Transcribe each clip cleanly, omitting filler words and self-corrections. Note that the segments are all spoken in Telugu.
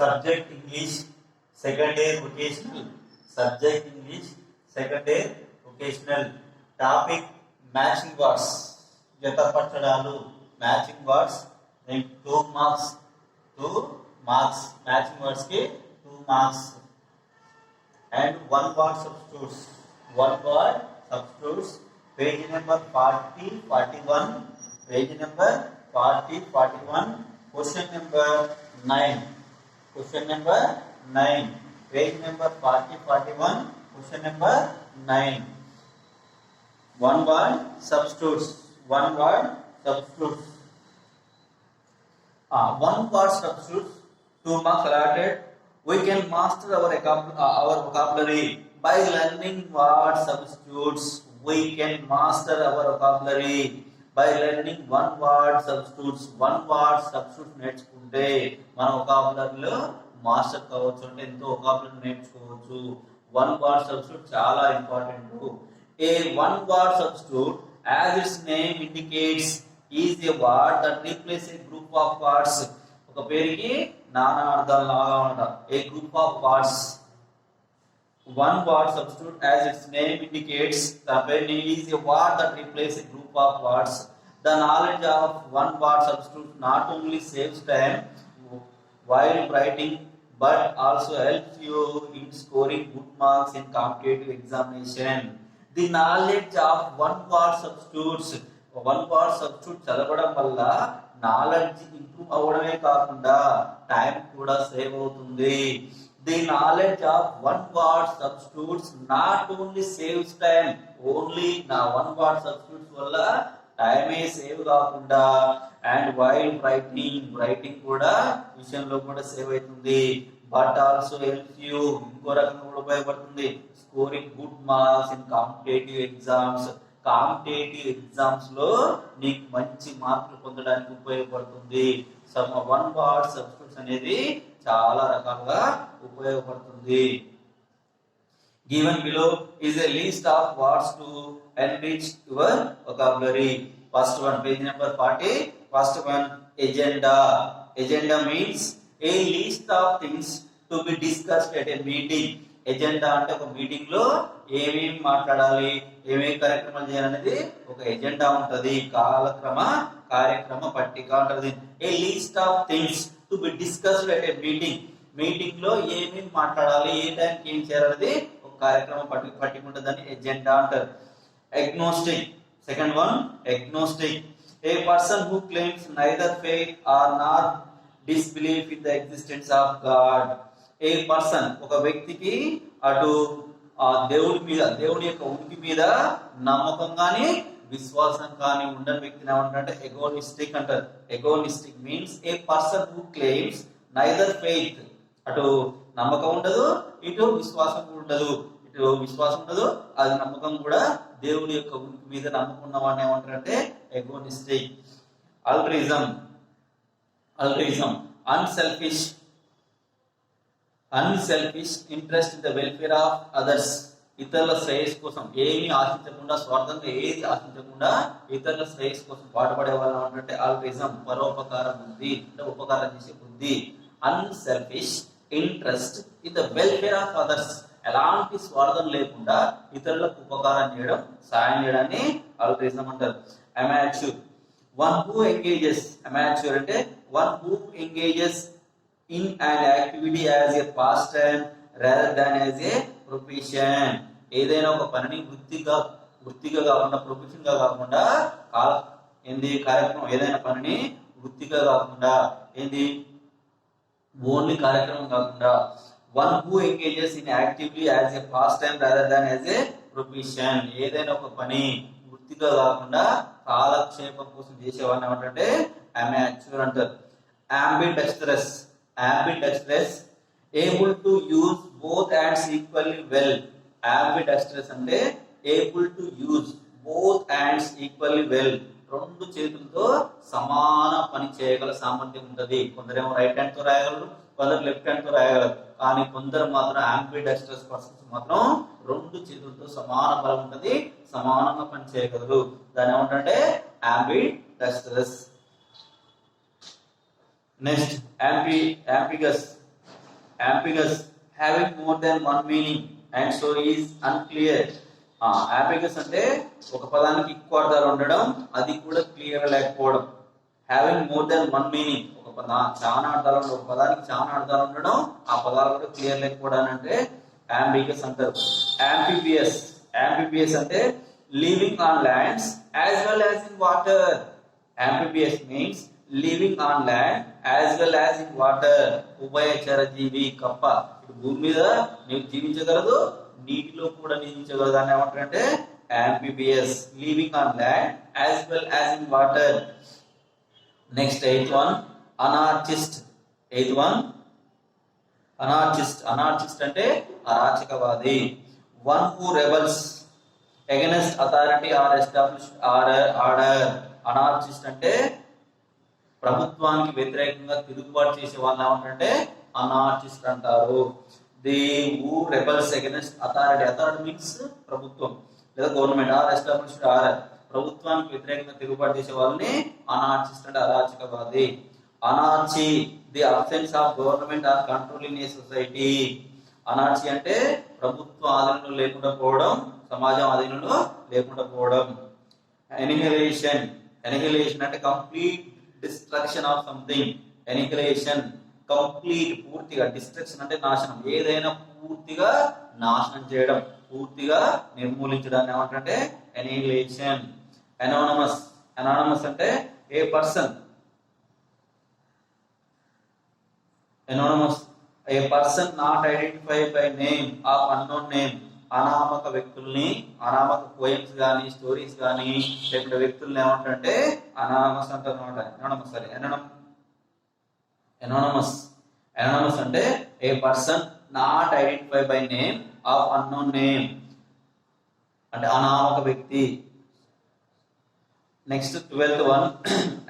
subject English, second year vocational, subject English, second year vocational, topic matching words, జతపరచడాలు matching words, then 2 marks, matching words ki 2 marks, and one word substitutes, page number 40 41, page number 40 41, question number 9, page number 40 41, question number 9. One word substitutes, one word substitutes, 2 marks allotted. We can master our vocabulary by learning word substitutes. We can master our vocabulary by learning one word substitutes. నేర్చుకుంటే మన vocabularyలో మాస్టర్ కావచ్చు, అంటే ఎంతో vocabulary నేర్చుకోవచ్చు. వన్ వర్డ్ సబ్స్టిట్యూట్ చాలా important. A one word substitute, as its name indicates, is a word that replaces a group of words. ఒక పేరుకి నానా అర్థాలు లాగా ఉంటాయి. A group of words. One word substitute, as its name indicates, is a word that replaces a group of words. The knowledge of one word substitute not only saves time while writing, but also helps you in scoring good marks in competitive examination. The knowledge of one word substitutes, చదవడం వల్ల నాలెడ్జ్ ఇంప్రూవ్ అవ్వడమే కాకుండా టైం కూడా సేవ్ అవుతుంది. The knowledge of one word substitutes not only saves time, only నా one word substitutes వల్ల టైమే సేవ్ కాకుండా, అండ్ వైల్ రైటింగ్ కూడా విషయంలో కూడా సేవ్ అవుతుంది. బట్ ఆల్సో హెల్ప్స్ యూ, ఇంకో రకంగా కూడా ఉపయోగపడుతుంది, scoring good marks in competitive exams లో నీకు మంచి మార్కులు పొందడానికి ఉపయోగపడుతుంది. వన్ వర్డ్ సబ్స్టిట్యూట్స్ అనేది చాలా రకాలుగా ఉపయోగపడుతుంది. Given below is a list of words to enrich your vocabulary. First one, page number 40. First one, agenda. Agenda means a list of things to be discussed at a meeting. Agenda అంటే ఒక మీటింగ్ లో ఏమేమి మాట్లాడాలి, ఏమేమి కార్యక్రమాలు చేయాలనేది ఒక ఎజెండా ఉంటది. కార్యక్రమ పట్టిక ఉంటది. A list of things to be discussed at a meeting లో ఏమేమి మాట్లాడాలి, ఏ టైంకి ఏం చేయాలనేది ఒక కార్యక్రమ పట్టిక ఉంటదని ఎజెండా అంటారు. Agnostic. Second one, agnostic. A person who claims neither faith or nor disbelief in the existence of God. A person, ఒక వ్యక్తికి అటు దేవుడి యొక్క ఉనికి మీద నమ్మకం కానీ విశ్వాసం కానీ ఉండని వ్యక్తిని ఏమంటారంటే ఎగోనిస్టిక్ అంటారు. Agnostic means a person who claims neither faith, అటు నమ్మకం ఉండదు, ఇటు విశ్వాసం ఉండదు. అది నమ్మకం కూడా దేవుడి యొక్క ఉనికి మీద నమ్మకం ఉన్నవాడిని ఏమంటారంటే agnostic. Altruism. Unselfish interest in the welfare of others. ఇతరుల శ్రేయస్ కోసం ఏమీ ఆశించకుండా, స్వార్థంగా ఏది ఆశించకుండా ఇతరుల శ్రేయస్ కోసం పాటుపడే వాళ్ళు అంటే ఆల్ట్రిజం. పరోపకార బుద్ధి అంటే ఉపకారం చేసే బుద్ధి. Unselfish interest in the welfare of others, ఎలాంటి స్వార్థం లేకుండా ఇతరులకు ఉపకారం చేయడం, సాయం చేయడాన్ని ఆల్ట్రిజం అంటారు. అమాచ్యూర్. అమాచ్యూర్ అంటే one who engages in an activity as a pastime rather than as a profession. ఏదైనా ఒక పనిని వృత్తిగా కాకుండా, ప్రొఫెషన్ గా కాకుండా, కార్యక్రమం ఏదైనా పనిని వృత్తిగా కాకుండా, ఓన్లీ కార్యక్రమం కాకుండా, one who engages in actively as a pass time rather than as a profession. ఏదైనా ఒక పని వృత్తిగా కాకుండా కాలక్షేపం కోసం చేసేవాడిని ఏమంటే అమాచ్యూర్ అంటారు. ambidextrous, able to use both hands equally well. ambidextrous అంటే able to use both hands equally well, రెండు చేతులతో సమాన పని చేయగల సామర్థ్యం ఉంటది. కొందరేమో రైట్ హ్యాండ్ తో రాయగలరు, కొందరు లెఫ్ట్ హ్యాండ్ తో రాయగలరు. కానీ కొందరు మాత్రం ambidextrous పర్సన్స్ మాత్రం రెండు చేతులతో సమాన బలం ఉంటది, సమానంగా పని చేయగలరు. దాని ఏమంటే ambidextrous. Next ambiguous. ambiguous, having more than one meaning and so is unclear. Ambiguous అంటే ఒక పదానికి ఎక్కువ అర్థాలు ఉండడం, అది కూడా క్లియర్ లేకపోవడం. Having more than one meaning, చాలా అర్థాలు ఉండడం, ఒక పదానికి చాలా అర్థాలు ఉండడం, ఆ పదాలు కూడా క్లియర్ లేకపోవడం అంటే అంబిగస్ అంటారు. అంఫిబియస్, అంఫిబియస్ అంటే living on lands as well as in water. Amphibious means living on land as well as in water. ఉభయచర జీవి, కప్ప ఇప్పుడు భూమి మీద నీవు జీవించగలదు, నీటిలో కూడా జీవించగలదు అని ఏమంటారంటే amphibious, living on land as well as in water. Next eighth one anarchist. Eighth one anarchist. Anarchist అంటే అరాచకవాది. One who rebels against authority or established order. Anarchist అంటే ప్రభుత్వానికి వ్యతిరేకంగా తిరుగుబాటు చేసే వాళ్ళు ఏమంటే అనార్చిస్ట్ అంటారు. The who rebels against authority, authority means ప్రభుత్వం లేదా గవర్నమెంట్, ఆర్ ఎస్టాబ్లిష్డ్ ఆర్ ప్రభుత్వానికి వ్యతిరేకంగా తిరుగుబాటు చేసే వాళ్ళని అనార్చిస్ట్ అంటే అరాచకవాది. Anarchy, the absence of government or control in a society. Anarchy అంటే ప్రభుత్వ ఆధీనంలో లేకుండా పోవడం, సమాజం ఆధీనంలో లేకుండా పోవడం. ఎనిహిలేషన్, ఎనిహిలేషన్ అంటే complete destruction of something. Annihilation complete, పూర్తిగా. డిస్ట్రక్షన్ అంటే నాశనం, ఏదైనా పూర్తిగా నాశనం చేయడం, పూర్తిగా నిర్మూలించడాన్ని ఏమంటే ఎనిహిలేషన్. అనానమస్, అనానమస్ అంటే a person, anonymous, a person not identified by name or unknown name. అనామక వ్యక్తుల్ని, అనామక పోయమ్స్ గానీ స్టోరీస్ గానీ లేకపోతే వ్యక్తుల్ని ఏమంటే అనానమస్ అంటారు అనమాట. Unanimous, sorry anonymous. ఎనానమస్ అంటే a person not identify by name of unknown name అంటే అనామక వ్యక్తి. Next 12th one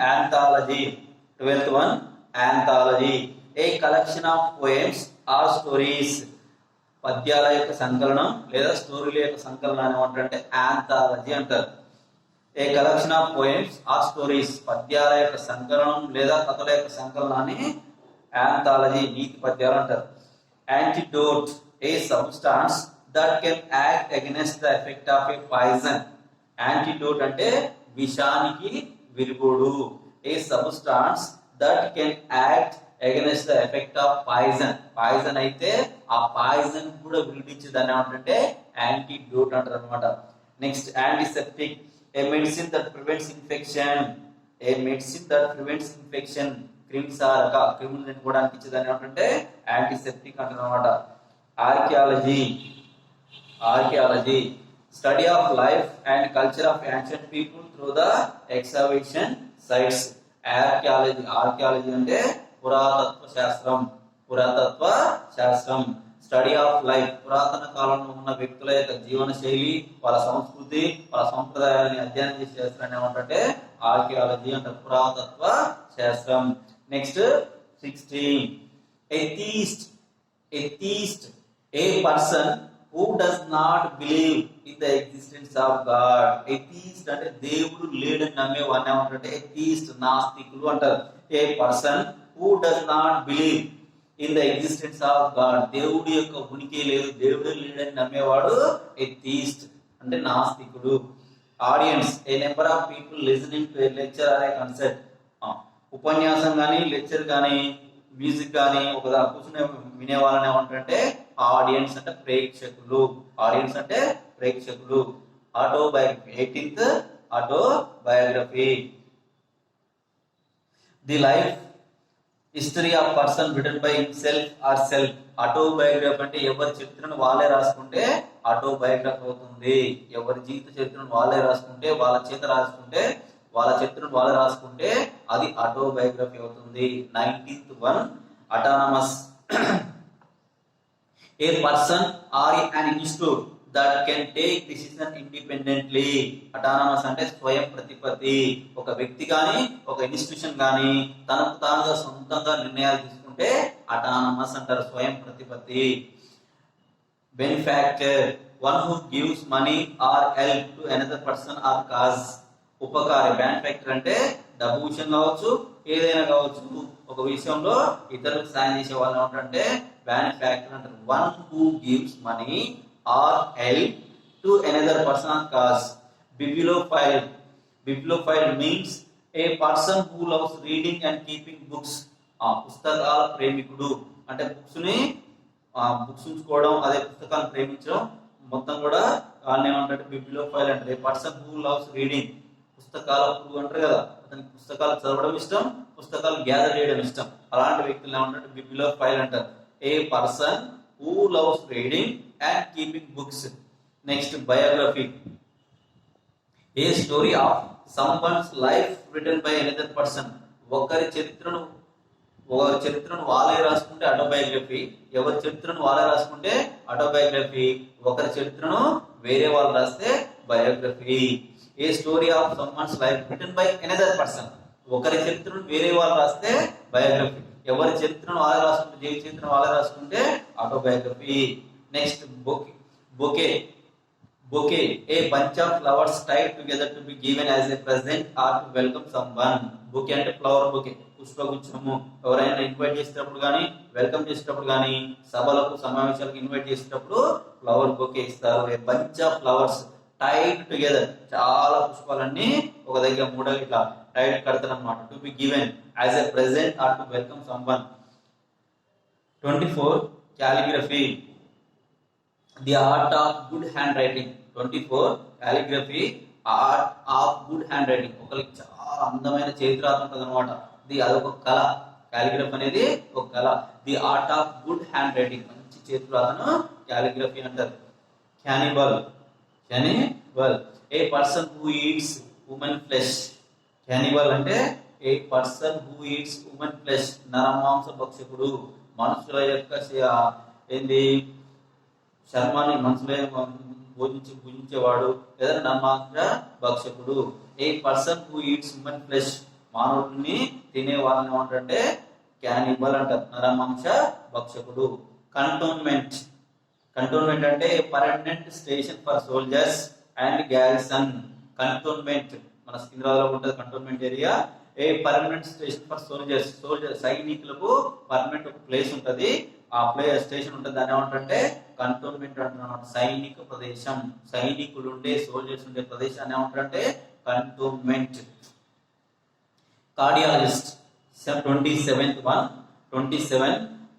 anthology. 12th one anthology, a collection of poems or stories. పద్యాల యొక్క సంకలనం లేదా స్టోరీల యొక్క సంకలనం ఏమంటారంటే యాంథాలజీ అంటారు. A collection of poems or stories, పద్యాల యొక్క సంకలనం లేదా కథల యొక్క సంకలనాన్ని యాంథాలజీ, నీతి పద్యాలు అంటారు. Antidote, a substance that can act against the effect of a poison. Antidote అంటే విషానికి విరుగుడు. A substance that can act against the effect of poison. Poison అయితే ఆ పాయిజన్ కూడా విడిపించి దాన్ని ఏమంటే యాంటీడోట్ అంటారు అనమాట. Next antiseptic, a medicine that prevents infection. A medicine that prevents infection, క్రిములను కూడా ఇచ్చేదాన్ని ఏమంటే యాంటీసెప్టిక్ అంటారు అనమాట. Archaeology, archaeology study of life and culture of ancient people through the excavation sites. Archaeology, archaeology అంటే పురాతత్వ శాస్త్రం, పురాతత్వ శాస్త్రం. స్టడీ ఆఫ్ లైఫ్, పురాతన కాలంలో ఉన్న వ్యక్తుల యొక్క జీవన శైలి, వాళ్ళ సంస్కృతి, వాళ్ళ సంప్రదాయాలని అధ్యయనం చేసే శాస్త్రాన్ని ఏమంటే ఆర్కియాలజీ అంటే పురాతత్వ శాస్త్రం. Next 16 atheist. Atheist, A person who does not believe in the existence of God. Atheist అంటే దేవుడు లేడని నమ్మేవాడిని ఏమంటారంటే atheist, నాస్తికులు అంటారు. A person who does not believe in the existence of God, దేవుడి యొక్క ఉనికి లేదు, దేవుడు లేడని నమ్మేవాడు atheist అంటే నాస్తికుడు. Audience, a number of people listening to a lecture or a concert. ఉపన్యాసం కానీ లెక్చర్ కానీ మ్యూజిక్ కానీ ఒక కూర్చునే వినే వాళ్ళని ఏమంటారంటే ఆడియన్స్ అంటే ప్రేక్షకులు. ఆడియన్స్ అంటే ప్రేక్షకులు. Autobiography, 18th autobiography. The life history of person written by himself or self. Autobiography అంటే ఎవరి చరిత్రను వాళ్ళే రాసుకుంటే ఆటోబయోగ్రఫీ అవుతుంది. ఎవరి జీవిత చరిత్రను వాళ్ళే రాసుకుంటే, వాళ్ళ చేత రాసుకుంటే, వాళ్ళ చరిత్రను వాళ్ళే రాసుకుంటే అది ఆటోబయోగ్రఫీ అవుతుంది. 19th one autonomous, A person are an institute that can take decision independently. Autonomous అంటే స్వయం ప్రతిపత్తి. ఒక వ్యక్తి కానీ ఒక ఇన్స్టిట్యూషన్ కానీ తనకు తానుగా సొంతంగా నిర్ణయాలు తీసుకుంటే అటానమస్ అంటారు, స్వయం ప్రతిపత్తి. Benefactor, one who gives money or help to another person or cause. ఉపకారి, బెనిఫాక్టర్ అంటే డబ్బు విషయం కావచ్చు, ఏదైనా కావచ్చు, ఒక విషయంలో ఇతరులకు సాయం చేసే వాళ్ళు ఏమంటారంటే బెనిఫాక్టర్ అంటారు. One who gives money or help to another person or cause. Bibliophile means a person who loves reading and keeping books. పుస్తకాల ప్రేమికుడు అంటే బుక్స్ ఉంచుకోవడం, అదే పుస్తకాలను ప్రేమించడం మొత్తం కూడా వాళ్ళని ఏమంటారు బిబ్లియోఫైల్ అంటారు. A person who loves reading, పుస్తకాల పురుగు అంటారు కదా, అతనికి పుస్తకాలు చదవడం ఇష్టం, పుస్తకాలు గ్యాదర్ చేయడం ఇష్టం, అలాంటి వ్యక్తులు ఏమంటారు బిబ్లియోఫైల్ అంటారు. A person who loves reading and keeping books. Next biography. A story of someone's life written by another person. ఒకరి చరిత్రను వాళ్ళే రాసుకుంటే ఆటోబయోగ్రఫీ, ఎవరి చరిత్రను వాళ్ళే రాసుకుంటే ఆటోబయోగ్రఫీ, ఒకరి చరిత్రను వేరే వాళ్ళు రాస్తే biography. A story of someone's life written by another person. ఒకరి చరిత్రను వేరే వాళ్ళు రాస్తే బయోగ్రఫీ, ఎవరి చరిత్రను వాళ్ళే రాసుకుంటే, జీవిత చరిత్రను వాళ్ళే రాసుకుంటే autobiography. Next bouquet, a bunch of flowers tied together to be given as a present or to welcome someone. Bouquet అంటే ఫ్లవర్ బొకే, పుష్పగుచ్చము. ఎవరైనా ఇన్వైట్ చేసేటప్పుడు కానీ, వెల్కమ్ చేసేటప్పుడు కానీ, సభలకు సమావేశాలకు ఇన్వైట్ చేసేటప్పుడు ఫ్లవర్ బొకే ఇస్తారు. A bunch of flowers tied together, చాలా పుష్పాలన్నీ ఒక దగ్గర మూడలు ఇట్లా టైడ్ కడతారు అన్నమాట. To be given as a present or to welcome someone. 24 calligraphy, the art of good handwriting. 24 calligraphy, art of good handwriting. ఒకరికి చాలా అందమైన చేతిరాత ఉంటుంది అనమాట. అదొక కళ. కాలిగ్రఫీ అనేది ఒక కళ. The art of good handwriting, మంచి చేతిరాతను కాలిగ్రఫీ అంటారు. Cannibal, a person who eats human flesh. Cannibal అంటే a person who eats human flesh, నరమాంస భక్షకుడు. మనుషుల యొక్క చర్మాన్ని మనుషులే భుజించేవాడు లేదా నరమాంస భక్షకుడు. A person who eats human flesh, మానవుడిని తినే వాళ్ళని ఏమంటారంటే క్యానిబల్ అంటారు, నరమాంస భక్షకుడు. కంటోన్మెంట్ అంటే permanent station for soldiers and garrison. Cantonment మన సికింద్రాబాద్ లో ఉంటుంది cantonment area. A permanent station for soldiers, సైనికులకు పర్మనెంట్ ఒక ప్లేస్ ఉంటుంది, ఆ స్టేషన్ ఉంటుంది, దాన్ని ఏమంటారంటే కంటోన్మెంట్ అంటున్నారు. సైనిక ప్రదేశం, సైనికులు ఉండే సోల్జర్స్ ఉండే ప్రదేశాన్ని ఏమంటారంటే cantonment. Cardiologist, 27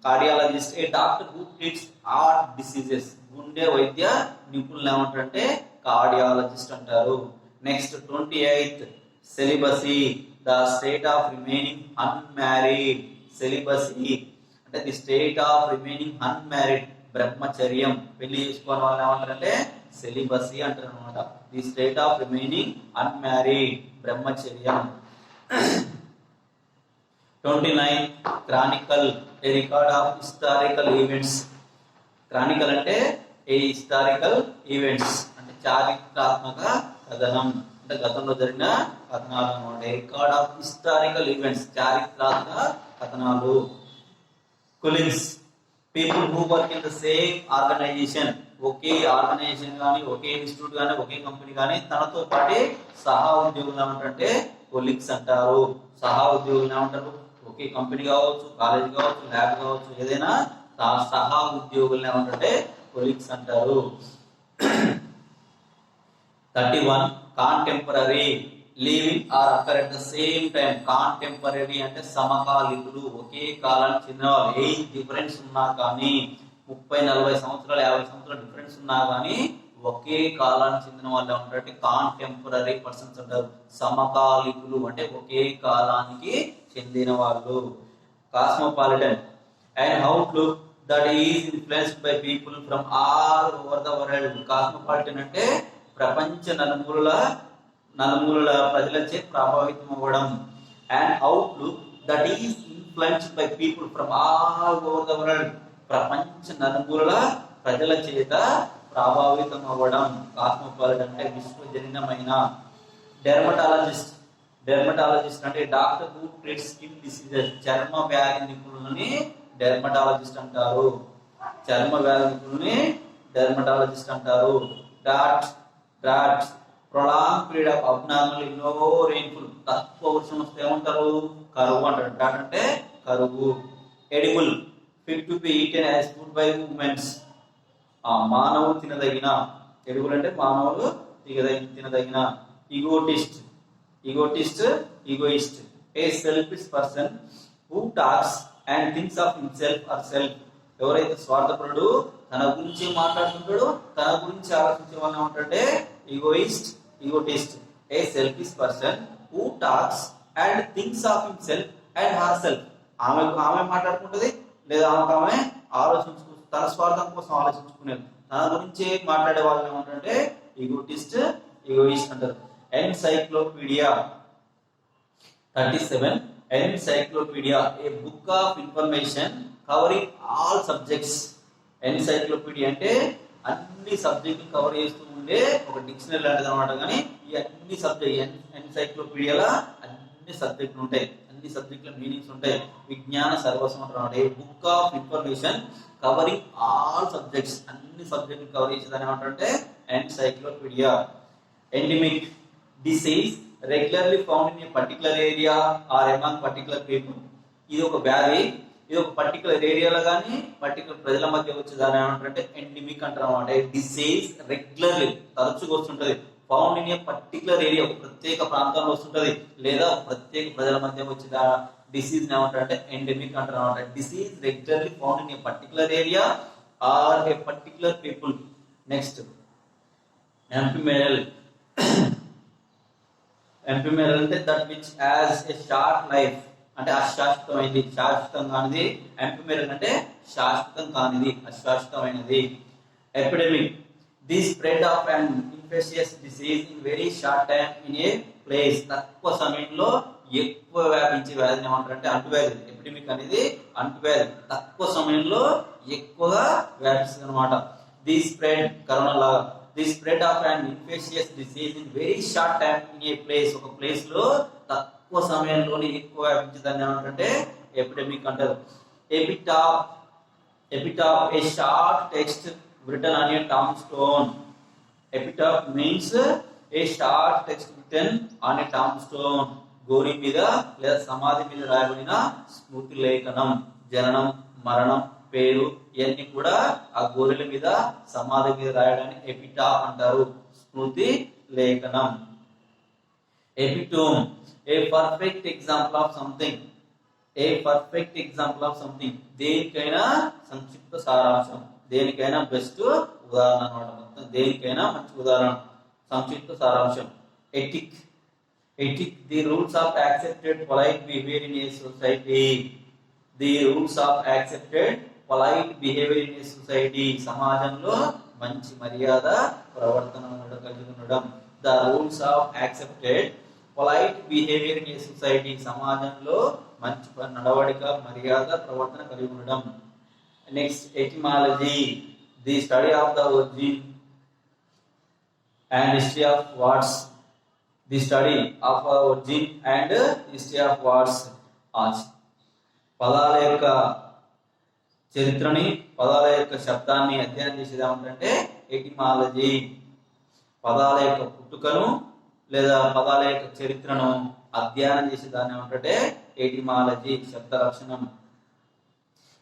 cardiologist, a doctor who treats heart diseases. గుండె వైద్య నిపుణులు ఏమంటారంటే కార్డియాలజిస్ట్ అంటారు. Next 28 celibacy, the state of remaining unmarried. Celibacy అంటే the state of remaining unmarried, బ్రహ్మచర్యం, పెళ్లి చేసుకోని వాళ్ళని ఏమంటారంటే సెలిబసీ అంటారు అనమాట. The state of remaining unmarried, బ్రహ్మచర్యం. 29 chronicle, a record of historical events. Chronicle అంటే ఏ హిస్టారికల్ ఈవెంట్స్ అంటే చారిత్రాత్మక కథనం, అంటే గతంలో జరిగిన కథనాలు అన్నమాట. రికార్డ్ ఆఫ్ హిస్టారికల్ ఈవెంట్స్, చారిత్రాత్మక కథనాలు. Colleagues, people who work in the same organisation. ఒకే ఆర్గనైజేషన్ కానీ, ఒకే ఇన్స్టిట్యూట్ కానీ, ఒకే కంపెనీ కానీ తనతో పాటు సహా ఉద్యోగులు ఏమంటారంటే కొలీగ్స్ అంటారు. సహా ఉద్యోగులు ఏమంటారు, ఒకే కంపెనీ కావచ్చు, కాలేజ్ కావచ్చు, ల్యాబ్ కావచ్చు, ఏదైనా సహా ఉద్యోగులు ఏమంటారంటే కొలీగ్స్ అంటారు. 31 contemporary, living or occur at the same time. Contemporary అంటే సమకాలికులు, ఒకే కాలానికి చెందిన వాళ్ళు. ఏజ్ డిఫరెన్స్ ఉన్నా కానీ, 30-40 సంవత్సరాలు 50 సంవత్సరాల డిఫరెన్స్ ఉన్నా కానీ ఒకే కాలానికి చెందిన వాళ్ళు ఏమంటారంటే కాంటెంపరరీ పర్సన్స్ అంటారు. సమకాలికులు అంటే ఒకే కాలానికి చెందిన వాళ్ళు. Cosmopolitan, and outlook that is influenced by people from all over the world. Cosmopolitan అంటే ప్రపంచ నలుమూలల ప్రజలచే ప్రభావితం అవ్వడం. And outlook that is influenced by people from all over the world, ప్రపంచ నలుమూలల ప్రజల చేత ప్రభావితం అవ్వడం. కాస్మోపాలిటన్ అంటే విశ్వజనీనమైన. డెర్మటాలజిస్ట్ అంటే doctor who treats skin diseases. చర్మ వ్యాధి నిపుణులని డెర్మటాలజిస్ట్ అంటారు. డెర్మటాలజిస్ట్ అంటారు. డాట్స్ prolong period of abnormal low rainfall, తక్కువ వర్షం వస్తే ఏమంటారు కరువు అంటారు. డాట్ అంటే కరువు. Edible, fit to be eaten as food by humans, మానవులు తినదగిన. ఎడిబుల్ అంటే మానవులు తినదగిన. Egotist, egoist, a selfish person who talks and thinks of himself or self. ఎవరైతే స్వార్థపరుడు, తన గురించి మాట్లాడుతుంటాడో, తన గురించి ఆలోచించే వాళ్ళని ఏమంటే egotist. A selfish person who talks and thinks of himself and herself. ఆమె మాట్లాడుకుంటది, లేదా ఆమె తన స్వార్థం కోసం ఆలోచించుకునేది. తన గురించి మాట్లాడే వాళ్ళని ఏమంటే ఈగోయిస్ట్ అంటారు. Encyclopaedia 37. Encyclopaedia, A book of information covering all subjects. Encyclopaedia అంటే అన్ని సబ్జెక్టులు కవర్ చేస్తూ ఉండే ఒక డిక్షనరీ లాంటిది అనమాట. కానీ ఈ అన్ని సబ్జెక్ట్ ఎన్సైక్లోపీడియాలో అన్ని సబ్జెక్టులు ఉంటాయి, అన్ని సబ్జెక్టుల మీనింగ్స్ ఉంటాయి. విజ్ఞాన సర్వస్వం అనమాట. A book of information covering all subjects, అన్ని సబ్జెక్టులు కవర్ చేసేదాన్ని ఏమంటే encyclopedia. Endemic, disease regularly found in a particular area or among particular people. ఇది ఒక వ్యాధి, ఇది ఒక పర్టికులర్ ఏరియాలో కానీ పర్టికులర్ ప్రజల మధ్య వచ్చేదాన్ని ఏమంటారంటే ఎండమిక్ అంటారు అనమాట. డిసీజ్ రెగ్యులర్లీ, తరచుగా వస్తుంటది. Found in a particular area, ఒక ప్రత్యేక ప్రాంతంలో వస్తుంటది, లేదా ప్రత్యేక ప్రజల మధ్య వచ్చే డిసీజ్ ఏమంటారంటే ఎండమిక్ అంటారు అనమాట. Disease regularly found in a particular area or a particular people. Next ephemeral. Ephemeral అంటే that which has a short life, అంటే అశాశ్వతమైనది, శాశ్వతం కానిది. ఎంపిమెరల్ అంటే శాశ్వతం కానిది, అశాశ్వతమైనది. Epidemic, the spread of an infectious disease in very short time in a place. తక్కువ సమయంలో ఎక్కువ వ్యాపించే వ్యాధిని ఏమంటారంటే అంటువ్యాధి. ఎపిడమిక్ అనేది అంటువ్యాధి, తక్కువ సమయంలో ఎక్కువగా వ్యాపిస్తుంది అనమాట. ది స్ప్రెడ్, కరోనా లాగా, the spread of an infectious disease in very short time in a place. ఒక ప్లేస్ లో తక్కువ సమయంలోనే ఎక్కువ వ్యాపించేదాన్ని ఏమంటే ఎపిడమిక్ అంటారు. Epitaph, a short text written on a tombstone. Epitaph means a short text written on a tombstone. గోరి మీద లేదా సమాధి మీద రాయబడిన స్మృతి లేఖనం. జననం, మరణం, పేరు ఇవన్నీ కూడా ఆ గోరెల మీద, సమాధి మీద రాయడాన్ని ఎపిటాఫ్ అంటారు, స్మృతి లేఖనం. Epitome, a perfect example of something. A perfect example of something, దేనికైనా సంక్షిప్త సారాంశం, దేనికైనా బెస్ట్ ఉదాహరణ అనమాట. మొత్తం దేనికైనా మంచి ఉదాహరణ, సంక్షిప్త సారాంశం. Ethic, the rules of accepted polite behaviour in a society. The rules of accepted polite behaviour in a society, సమాజంలో మంచి మర్యాద ప్రవర్తన కలిగి ఉండడం. The rules of accepted polite behaviour in a society, సమాజంలో మంచి నడవడిక, మర్యాద, ప్రవర్తన కలిగి ఉండడం. Next etymology, the study of the origin and history of words. The study of origin and history of words. పదాల యొక్క చరిత్రని, పదాల యొక్క శబ్దాన్ని అధ్యయనం చేసేది ఏమంటే ఎటిమాలజీ. పదాల యొక్క పుట్టుకను లేదా పదాల యొక్క చరిత్రను అధ్యయనం చేసేదాన్ని ఏమంటే ఎటిమాలజీ, శబ్ద లక్షణం.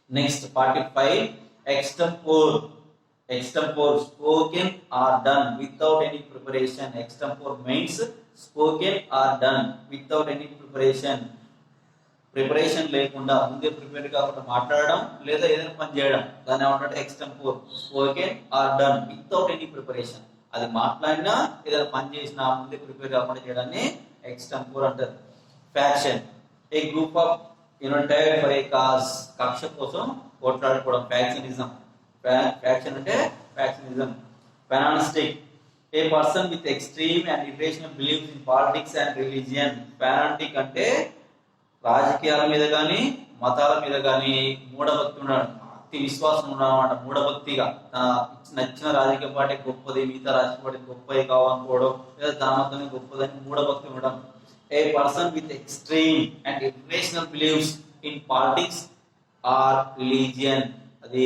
Next 45. Extempore, spoken or done without any preparation. Extempore means spoken or done without any preparation. Preparation లేకుండా, ముందే ప్రిపేర్ కాకుండా మాట్లాడడం లేదా ఏదైనా పని చేయడం, దాన్ని ఏమంటే extempore. Spoken or done without any preparation, అది మాట్లాడినా ఏదైనా పని చేసినా ముందే ప్రిపేర్ కాకుండా చేయడాన్ని ఎక్స్టెంపోర్ అంటారు. Faction, a group of united for a cause, కక్ష కోసం పోట్లాడుకోవడం, ఫ్యాక్షనిజం. ఫ్యాక్షన్ అంటే factionism. Fanatic, a person with extreme and irrational beliefs in politics and religion. Fanatic అంటే రాజకీయాల మీద కానీ మతాల మీద కానీ మూఢభక్తి ఉండడం, అతి విశ్వాసం ఉండడం, మూఢభక్తిగా నచ్చిన రాజకీయ పార్టీ గొప్పది, మిగతా రాజకీయ పార్టీ గొప్పది కావాలనుకోవడం, లేదా తన మతమే గొప్పదని మూఢభక్తి ఉండడం. A person with extreme and irrational beliefs in politics or religion. అది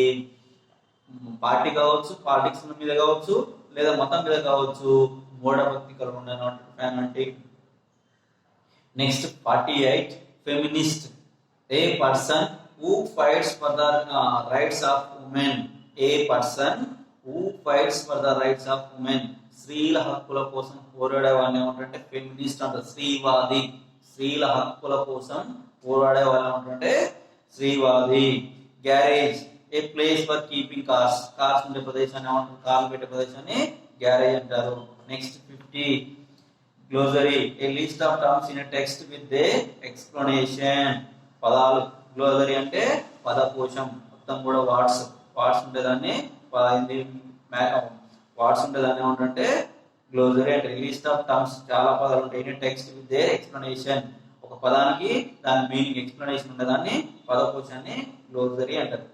పార్టీ కావచ్చు, పాలిటిక్స్ మీద కావచ్చు, లేదా మతం మీద కావచ్చు, మూఢభక్తి కలిగి ఉండడం fanatic. Next 48. Feminist, a person who fights for the rights of women. A person who fights for the rights of women. స్త్రీల హక్కుల కోసం పోరాడే వాళ్ళని ఏమంటే ఫెమినిస్ట్ అంటారు, స్త్రీవాది. స్త్రీల హక్కుల కోసం పోరాడే వాళ్ళని ఏమంటే స్త్రీవాది. Garage a place for keeping cars. Cars ఉండే ప్రదేశాన్ని ఏమంటారు, కార్లు పెట్టే ప్రదేశాన్ని గ్యారేజ్ అంటారు. Next 50 glossary a list of terms in text with a explanation. పదాలు. గ్లోజరీ అంటే పదకోశం, మొత్తం కూడా వాట్స్ ఉండేదాన్ని వాట్స్ ఉండేదాన్ని ఏమంటే గ్లోజరీ అంటే లిస్ట్ ఆఫ్ టర్మ్స్, చాలా పదాలు ఉంటాయి. In text with a explanation, ఒక పదానికి దాని మీనింగ్ ఎక్స్ప్లెనేషన్ ఉండేదాన్ని పదకోశాన్ని గ్లోజరీ అంటారు.